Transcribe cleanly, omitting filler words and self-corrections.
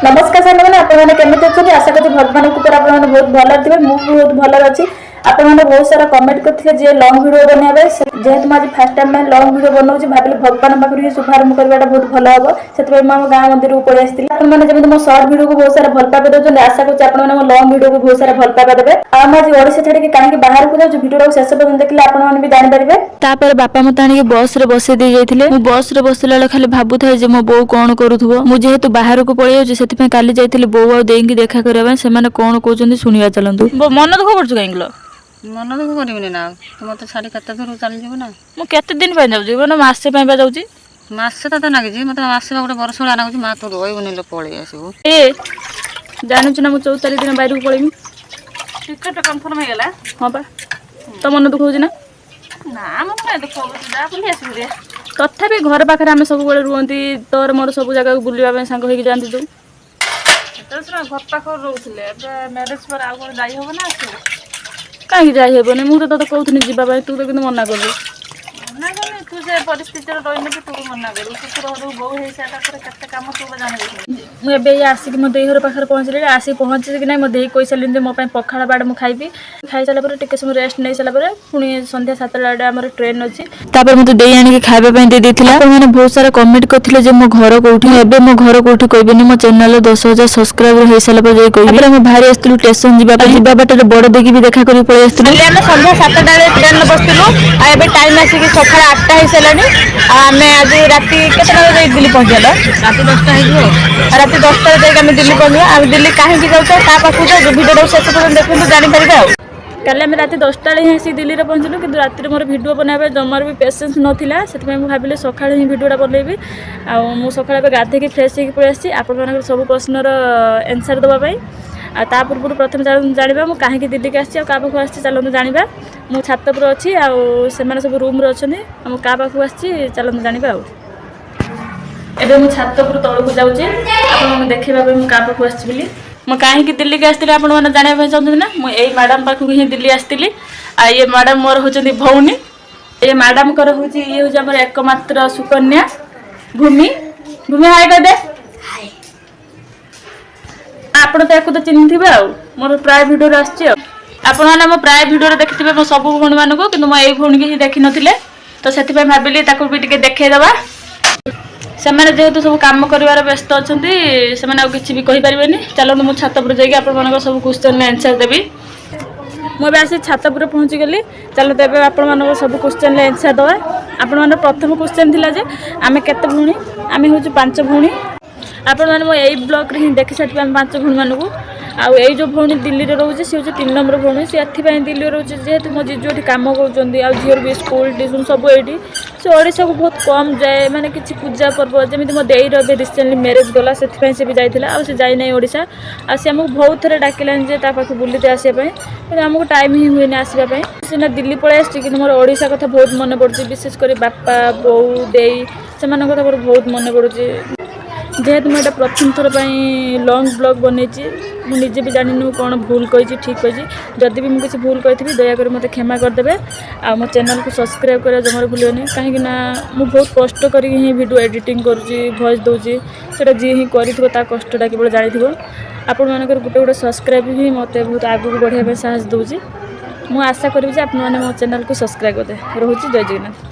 नमस्कार साथी मैंने आपमती अच्छे आशा करी भगवान कृपा आप बहुत भल थे मुझे बहुत भल अच्छी आपने बहुत सारा कमेंट करते जे लंग वीडियो बनवाई जेहेतु मुझे फास्ट टाइम में लंग वीडियो बनाऊँ भाविले भगवान पाखर शुभारंभ करवाटा बहुत भल हम से मुझे गाँ मंदिर को पलि आसती आपने जमी मो सर्ट वीडियो को बहुत सारा भल पाइबा दौरान आशा करें आपने मो लंग वीडियो को बहुत सारा भल पाइबा देवे आज ओडिशा छाड़ी कहीं बाहर को जाऊँ वीडियो को शेष पर्यटन देखिए आपने भी जानीपारे तापर बापा मत आनी बस रे बसई दे जाइथिले मु बस रे बसला बेले खाली भाबुथाय जे मो बो कोन करूथबो मु जेहेतु बाहर को पळै जाउछि सेति पे काली जाइथिले बो आ देंगी देखा करबा सेमाने कोन कहउछन्ती सुनिबा चलंतु मन दुख करछु काइंगलो मन दुख करबिनी ना तुम तो छाड़ी कते दूर चल जीव ना मु केते दिन पे जाउछि माने मासे पे बा जाउछि मासे तो नागी जी मत मासे गोटे वर्ष वाला नागुଛି मा तो रोइबनी लो पळै आसीबो ए जानुछु ना मु 14 तारिख दिन बाहर को पळैमी टिकट कंफर्म हे गेला हां बा तो मन दुख होछि ना ना मन दुख होछि जा बुली आसीबो रे तथापि घर पाखरे आमे सब बेले रुहंती तोर मोर सब जगह बुलिबा पे संग होई जानती तू तो सुना घर पाखर रहउथिले ए मैरिज पर आ कोन जाई होबो ना आसीबो कहीं जाई हेबनी मु तो कहउथनी जीवा भाई तू तो किंतु मना करलु मना करले तू जे परिस्थिति रे रहिने तू मना करलु तू रहू बहु हे साटा पर कते काम तू जाने मु एबे आसिक मो देही घर पाखर पहुंचले आसी पहुंचे कि नहीं मो देही कहि सालिन जे मो पय पखाड़ा बाड मु खाइबी खाइ साला पर टिके समय रेस्ट नै साला पर पुनी संध्या 7 टा हमर ट्रेन अछि तापर मते देही आनी के खाइबा पय दे देथिला तो माने बहुत सारा कमेंट करथिले जे मो घर कोठी एबे मो घर कोठी कहबेनी मो चैनल 10000 सब्सक्राइबर हे साला पर जे कहबी तापर हम भारी आस्तलु स्टेशन जीवा बाटे बड़ देगी भी देखा करी पळै आस्तलु हम संध्या 7 टा ट्रेन बसलु आ एबे टाइम आसी कि सकाळ 8 टा हे सलानी आमे आज राती केतना बजे दिल्ली पहुंचला रात 10टा हे जो रात 10टा जाके आम दिल्ली पहुंचला आ दिल्ली कहीं जाऊँ ता पाखु जा भिडियो शेष पर्यटन देखते जानीपारे आ काली आम रात 10टा ही आसी दिल्ली रे पहुंचलु कि राति मोर भिडियो बनाबे जमार भी पेशेंस नथिला सेति मैं भाबिले सकाळ ही भिडियोटा बनैबी आ मु सकाळ गाधे के फ्रेश होके पळै आसी आपन मानकर सब प्रश्नर आंसर दबा पई आ ता पूर्व प्रथम जानिबा मु काहे कि दिल्ली के आसी आ का पाखु आसी चलनु जानिबा मु छात पर अछि आ से माने सब रूम रे अछनी हम का पाखु आसी चलनु जानिबा आ एबे मु छात पर तळु को जाउची आपन देखिबा पे मु का पाखु आसी बोली मु काहे कि दिल्ली के आस्तिले आपन माने जानिबा पे चाहते ना मु एई मैडम पाखु ही दिल्ली आस्तिली आ ये मैडम मोर होचंदी भौनी ए मैडम कर होची ये होची हमर एकमात्र सुकन्या भूमि भूमि हाय कर दे हाय आपण तो एको तो चिन्हिथिबे आ मोर प्राय वीडियो रे आछी आपण माने मो प्राय वीडियो रे देखिथिबे मो सब भौनी मानको किंतु मो एई भौनी के ही देखि नथिले तो सेति पे भाबिली ताको भी टिके देखे दबा सेमाने जेहेतु सब काम करिवार व्यस्त अछंती सेमाने किछि भी कहि परिबेनी चलो मु छात पर जाई आपण मानको सब क्वेश्चन आंसर देबी मु बे आसी छात पर पहुंची गेली चलो तेबे आपण मानको सब क्वेश्चन आंसर दवा आपण माने प्रथम क्वेश्चन थिला जे आमे केते भौणी आमे होछु 5 भौणी आपण माने मो एई ब्लॉग रे ही देखि सथि आमे 5 भौणी मानको आ एई जो भौणी दिल्ली रे रहउछि से होछि 3 नंबर भौणी से एथि पय दिल्ली रे रहउछि जेहेतु मो जीजू एठी काम करउचंदी आ झियर भी स्कूल ट्यूशन सब एठी से ओडिसा को बहुत कम जाए माने किछि पूजा पर्व जेमिति मो देई रे रिसेंटली मैरिज गला सेथि पय से भी जाइथिला आ से जाई नै ओडिसा आ से हमको बहुत थरे डाकिलान जे ता पाखे बुलिते आसे पय पर हमको टाइम ही हुई नै आसीबा पय से ना दिल्ली पळे आछि कि मोर ओडिसा कथा बहुत मन पड़छि विशेष करी बापा बौ देई से मन कथा मोर बहुत मन पड़छि जेहेतु मैं प्रथम थर लंग ब्लॉग बनई मुझे भी जानी कौन भूल कही ठीक कही जदि भी मुझे भूल कही दयाकोरी मत क्षमा करदे आ मो चैनल को सब्सक्राइब करा जमार भूलनी कहीं मुझे बहुत कष्ट कर वीडियो एडिटिंग करुँची वॉइस दूसरी से जी ही कर कष्टा केवल जानी आपण मानकर गोटे गोटे सब्सक्राइब ही मत बहुत आगू बढ़ाई साहस दूसरी मुझे आशा करी आप मो चैनल को सब्सक्राइब करदे रोचे जय जगन्नाथ।